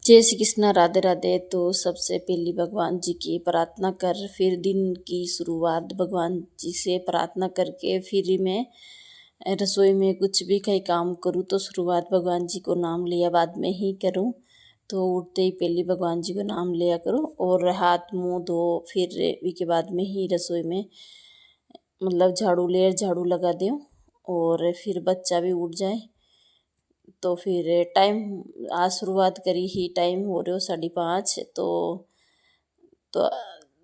जय श्री कृष्णा, राधे राधे। तो सबसे पहली भगवान जी की प्रार्थना कर, फिर दिन की शुरुआत भगवान जी से प्रार्थना करके फिर मैं रसोई में कुछ भी कहीं काम करूँ तो शुरुआत भगवान जी को नाम लिया बाद में ही करूँ। तो उठते ही पहले भगवान जी को नाम लिया करूँ और हाथ मुँह धो फिर के बाद में ही रसोई में मतलब झाड़ू लगा दूँ और फिर बच्चा भी उठ जाए। तो फिर टाइम आज शुरुआत करी ही टाइम हो रहे हो 5:30। तो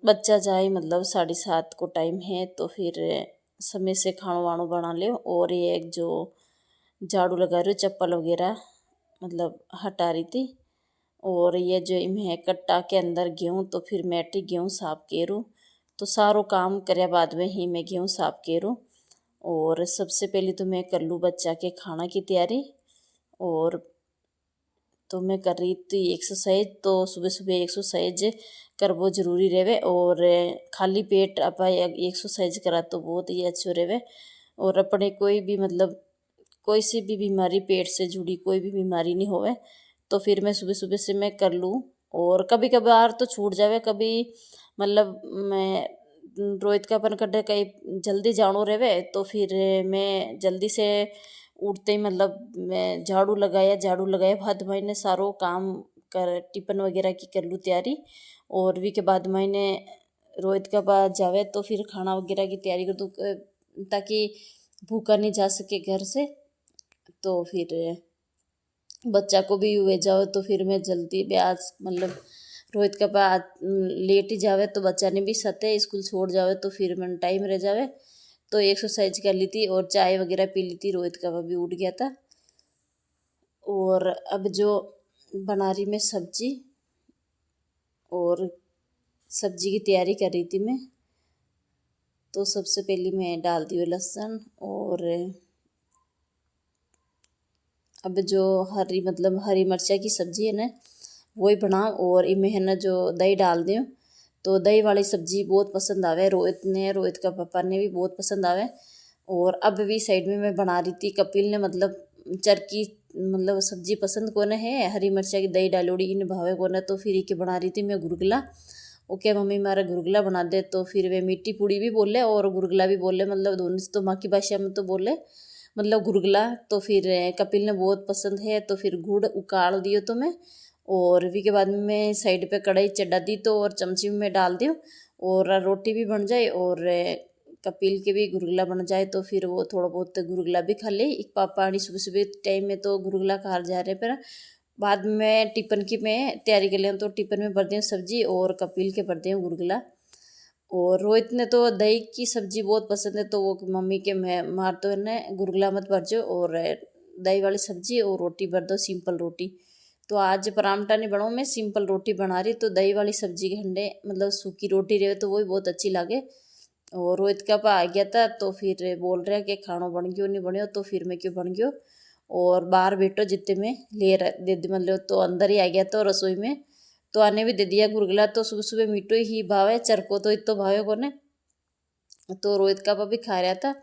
बच्चा जाए मतलब 7:30 को टाइम है। तो फिर समय से खाणो वाणो बना ले और ये एक जो झाड़ू लगा रही हूँ चप्पल वगैरह मतलब हटा रही थी। और ये जो मैं कट्टा के अंदर गेहूँ तो फिर मैटी गेहूँ साफ केरूँ। तो सारो काम करे बाद में ही मैं गेहूँ साफ केरूँ। और सबसे पहले तो मैं कर लूँ बच्चा के खाना की तैयारी। और तो मैं कर रही थी एक्सरसाइज। तो सुबह सुबह एक्सरसाइज करवो जरूरी रहे और खाली पेट आप एक्सरसाइज करा तो बहुत ही अच्छो रहे। और अपने कोई भी मतलब कोई सी भी बीमारी पेट से जुड़ी कोई भी बीमारी नहीं होवे। तो फिर मैं सुबह सुबह से मैं कर लूँ। और कभी कभार तो छूट जावे, कभी मतलब मैं रोहित का अपन कड्डे कहीं जल्दी जानो रहे तो फिर मैं जल्दी से उठते ही मतलब मैं झाड़ू लगाया बाद मैंने सारो काम कर टिफिन वगैरह की कर लूँ तैयारी। और भी के बाद मैंने रोहित का बाद जावे तो फिर खाना वगैरह की तैयारी कर दूँ ताकि भूखा नहीं जा सके घर से। तो फिर बच्चा को भी हुए जाओ तो फिर मैं जल्दी ब्याज मतलब रोहित का बाद लेट ही जावे तो बच्चा ने भी सते स्कूल छोड़ जावे तो फिर मन टाइम रह जावे। तो एक्सरसाइज कर ली थी और चाय वगैरह पी ली थी। रोहित का भी उठ गया था। और अब जो बना रही मैं सब्जी और सब्जी की तैयारी कर रही थी मैं। तो सबसे पहले मैं डाल दी लहसुन और अब जो हरी मिर्चा की सब्जी है ना वही बनाओ। और इनमें है ना जो दही डाल दूँ। तो दही वाली सब्जी बहुत पसंद आवे रोहित का पापा ने भी बहुत पसंद आवे। और अब भी साइड में मैं बना रही थी कपिल ने मतलब चरकी मतलब सब्जी पसंद कोने है हरी मिर्चा की दही डालोड़ी इन भावे कोने। तो फिर के बना रही थी मैं गुरगुला। ओके मम्मी मारा गुरगुला बना दे। तो फिर वे मीठी पूड़ी भी बोले और गुरगुला भी बोले मतलब दोनों से तो माँ की भाषा में तो बोले मतलब गुरगुला। तो फिर कपिल ने बहुत पसंद है तो फिर गुड़ उकाल दियो तो मैं। और भी के बाद में मैं साइड पे कढ़ाई चढ़ा दी तो और चमची में डाल दूँ और रोटी भी बन जाए और कपिल के भी गुरगुला बन जाए। तो फिर वो थोड़ा बहुत गुरगुला भी खा ले। एक पापा सुबह सुबह टाइम में तो गुरगुला खा जा रहे पर बाद में टिफिन की मैं तैयारी कर लिया। तो टिफिन में भर दूँ सब्जी और कपिल के भर दूँ गुरगुला। और रोहित ने तो दही की सब्जी बहुत पसंद है तो वो मम्मी के मैं मार तो है गुरगुला मत भरजो और दही वाली सब्जी और रोटी भर दो सिंपल रोटी। तो आज परांठा नहीं बनाऊँ मैं सिंपल रोटी बना रही। तो दही वाली सब्जी के हंडे मतलब सूखी रोटी रहे तो वो भी बहुत अच्छी लगे। और रोहित का पा आ गया था तो फिर बोल रहा कि खाना बन गयो नहीं बनो। तो फिर मैं क्यों बन गयो और बाहर बैठो जितने में दे मतलब तो अंदर ही आ गया तो रसोई में। तो आने भी दे दिया गुरगुला। तो सुबह सुबह मीठो ही भावे चरको तो इतो भावे कोने। तो रोहित का भी खा रहा था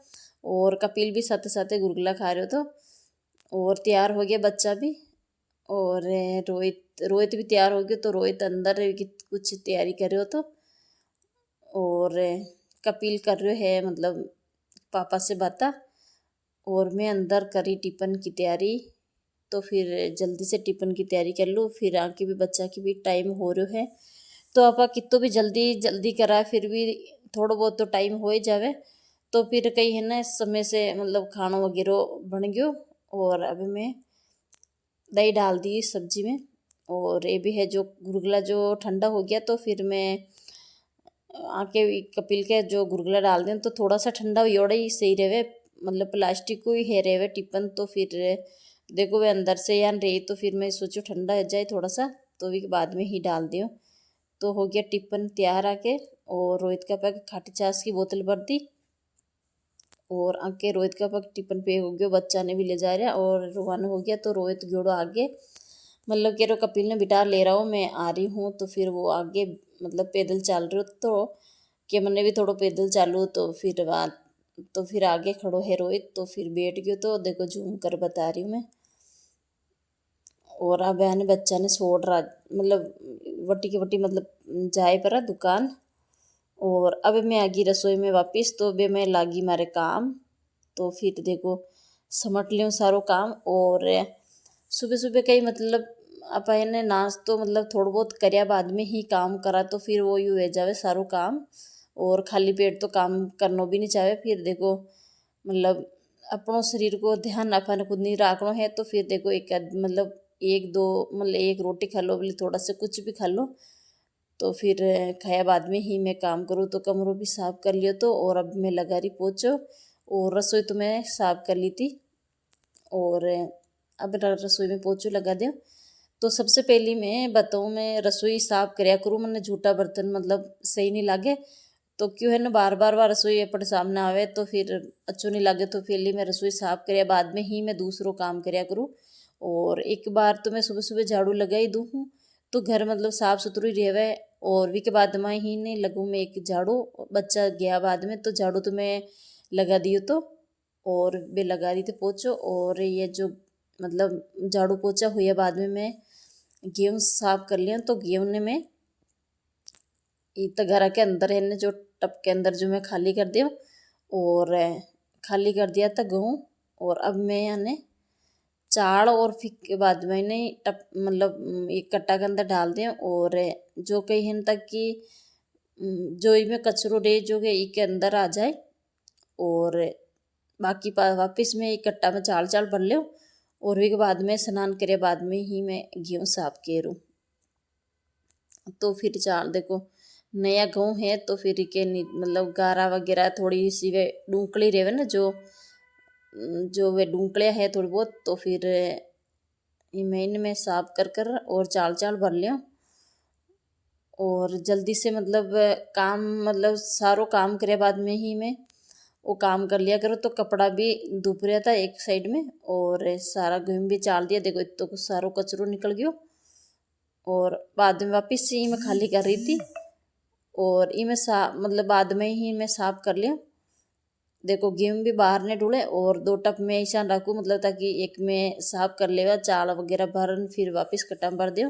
और कपिल भी साथ साथ गुरगुला खा रहे हो। तो और तैयार हो गया बच्चा भी और रोहित रोहित भी तैयार हो गया। तो रोहित अंदर की कुछ तैयारी कर रहे हो। तो और कपिल कर रहे है मतलब पापा से बाता और मैं अंदर करी टिफिन की तैयारी। तो फिर जल्दी से टिफिन की तैयारी कर लूँ फिर आके भी बच्चा की भी टाइम हो रहा है। तो आप कितो भी जल्दी जल्दी करा फिर भी थोड़ा बहुत तो टाइम हो ही जावे। तो फिर कहीं है ना समय से मतलब खाना वगैरह बन गयो। और अब मैं दही डाल दी सब्जी में और ये भी है जो गुरगुला जो ठंडा हो गया। तो फिर मैं आके कपिल के जो गुरगुला डाल दें तो थोड़ा सा ठंडा योड़ा ही सही रहे मतलब प्लास्टिक को ही है रहे टिफिन। तो फिर देखो वे अंदर से यान रही तो फिर मैं सोचो ठंडा हो जाए थोड़ा सा तो भी बाद में ही डाल दियो। तो हो गया टिफिन तैयार आके। और रोहित का पैक खाटी छाछ की बोतल भर दी और आके रोहित का पैक टिफिन पे हो गया। बच्चा ने भी ले जा रहा और रवाना हो गया। तो रोहित जोड़ो आगे मतलब कह रहे कपिल ने बिटार ले रहा हूँ मैं आ रही हूँ। तो फिर वो आगे मतलब पैदल चल रहे हो तो कि मैंने भी थोड़ा पैदल चालू तो फिर बात तो फिर आगे खड़ो है रोहित। तो फिर बैठ गयो तो देखो झूम कर बता रही हूँ मैं। और अब यानी बच्चा ने छोड़ रहा मतलब वटी की वटी मतलब जाए पर दुकान। और अब मैं आ गई रसोई में वापस, तो बे मैं लागी मारे काम। तो फिर देखो समट लियो सारो काम। और सुबह सुबह कई मतलब आप ने नाश्तो मतलब थोड़ा बहुत कर्या बाद में ही काम करा, तो फिर वो यूँ हो जावे सारो काम। और खाली पेट तो काम करनो भी नहीं चाहे। फिर देखो मतलब अपनों शरीर को ध्यान अपन खुद नहीं रखना है, तो फिर देखो मतलब एक दो मतलब एक रोटी खा लो, बोले थोड़ा सा कुछ भी खा लो। तो फिर खाया बाद में ही मैं काम करूँ। तो कमरों भी साफ कर लियो तो। और अब मैं लगा रही पोछो, और रसोई तो मैं साफ कर ली थी। और अब रसोई में पोछो लगा दियो। तो सबसे पहली मैं बताऊँ, मैं रसोई साफ करया करूँ, मैंने झूठा बर्तन मतलब सही नहीं लागे। तो क्यों है ना बार बार रसोई अपने सामने आवे तो फिर अच्छो नहीं लगे। तो पहले मैं रसोई साफ करया बाद में ही मैं दूसरों काम करया करूँ। और एक बार तो मैं सुबह सुबह झाड़ू लगा ही दूँ हूँ, तो घर मतलब साफ सुथरी रहवे। और वी के बाद में ही नहीं लगूँ मैं एक झाड़ू, बच्चा गया बाद में तो झाड़ू तो मैं लगा दियो तो। और वे लगा रही थी पोछो। और ये जो मतलब झाड़ू पोछा हुआ बाद में मैं गेहूँ साफ कर लिया। तो गेहूँ ने मैं घर के अंदर है जो टप के अंदर जो मैं खाली कर दिया। और खाली कर दिया था गेहूँ। और अब मैं यानी चाड़ और फिर के बाद मैंने टप मतलब एक कट्टा के अंदर डाल दिया। और जो कहीं तक कि जो में कचरो डे जो के के अंदर आ जाए। और बाकी वापस में एक कट्टा में चाल चाल भर लो। और वी के बाद में स्नान करे बाद में ही मैं गेहूँ साफ करूँ। तो फिर चाल देखो नया गेहूँ है, तो फिर के मतलब गारा वगैरह थोड़ी सी वे डूंकली रहे ना, जो वे डूंकलियाँ है थोड़ी बहुत। तो फिर मैं में साफ कर कर और चाल चाल भर लिया। और जल्दी से मतलब काम मतलब सारो काम करे बाद में ही मैं वो काम कर लिया करो। तो कपड़ा भी धुप रहा था एक साइड में, और सारा गेहूँ भी चाल दिया। देखो इतो तो सारो कचरो निकल गयो। और बाद में वापस से ही मैं खाली कर रही थी। और ये मैं मतलब बाद में ही मैं साफ कर लिया। देखो गेहूँ भी बाहर ने डूले, और दो टप में ऐसा रखूँ मतलब ताकि एक में साफ कर लेगा चाल वगैरह भरन, फिर वापस कट्टा भर दियो।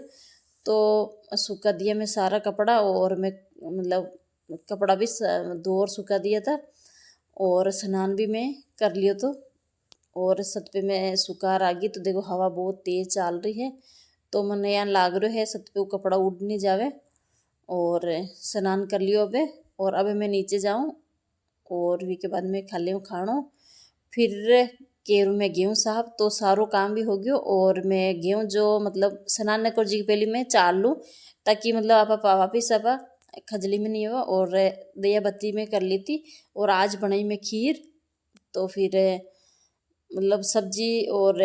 तो सूखा दिया मैं सारा कपड़ा। और मैं मतलब कपड़ा भी धो और सूखा दिया था। और स्नान भी मैं कर लियो तो। और छत पे मैं सुखार आ गई। तो देखो हवा बहुत तेज चल रही है, तो मैंने यहाँ लाग रहा है छत पे वो कपड़ा उड़ नहीं जावे। और स्नान कर लियो अब। और अब मैं नीचे जाऊँ, और वी के बाद में खा लियो खानो। फिर केरू में गेहूँ साफ तो सारो काम भी हो गयो। और मैं गेहूँ जो मतलब स्नान न कर जी पहले मैं चाल लूँ, ताकि मतलब आप वापिस आप खजली में नहीं हो। और दिया बत्ती में कर ली थी। और आज बनाई मैं खीर। तो फिर मतलब सब्जी और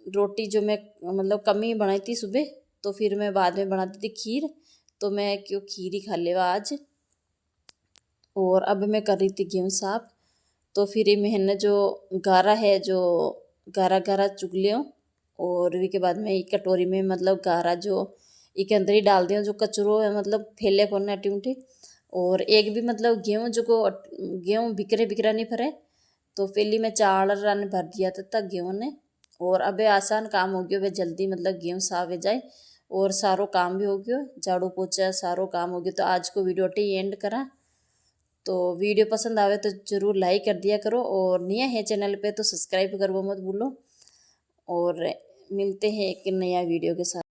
रोटी जो मैं मतलब कम ही बनाई थी सुबह, तो फिर मैं बाद में बनाती थी खीर। तो मैं क्यों खीर ही खा लेवा आज। और अब मैं कर रही थी गेहूँ साफ। तो फिर ये मैंने जो गारा है जो गारा गारा चुग लियो। और वी के बाद में एक कटोरी में मतलब गारा जो एक अंदर ही डाल दिया, जो कचरो है मतलब फैले को अटी उठी। और एक भी मतलब गेहूँ जो को गेहूँ बिखरे बिखरा नहीं भरे। तो पहली मैं चाल रन भर दिया था तक गेहूँ ने। और अब आसान काम हो गयो, वे जल्दी मतलब गेहूँ साफ हो जाए। और सारो काम भी हो गयो, झाड़ू पोछा सारो काम हो गयो। तो आज को वीडियो टी एंड करा। तो वीडियो पसंद आवे तो ज़रूर लाइक कर दिया करो, और नया है चैनल पे तो सब्सक्राइब करवो मत भूलो। और मिलते हैं एक नया वीडियो के साथ।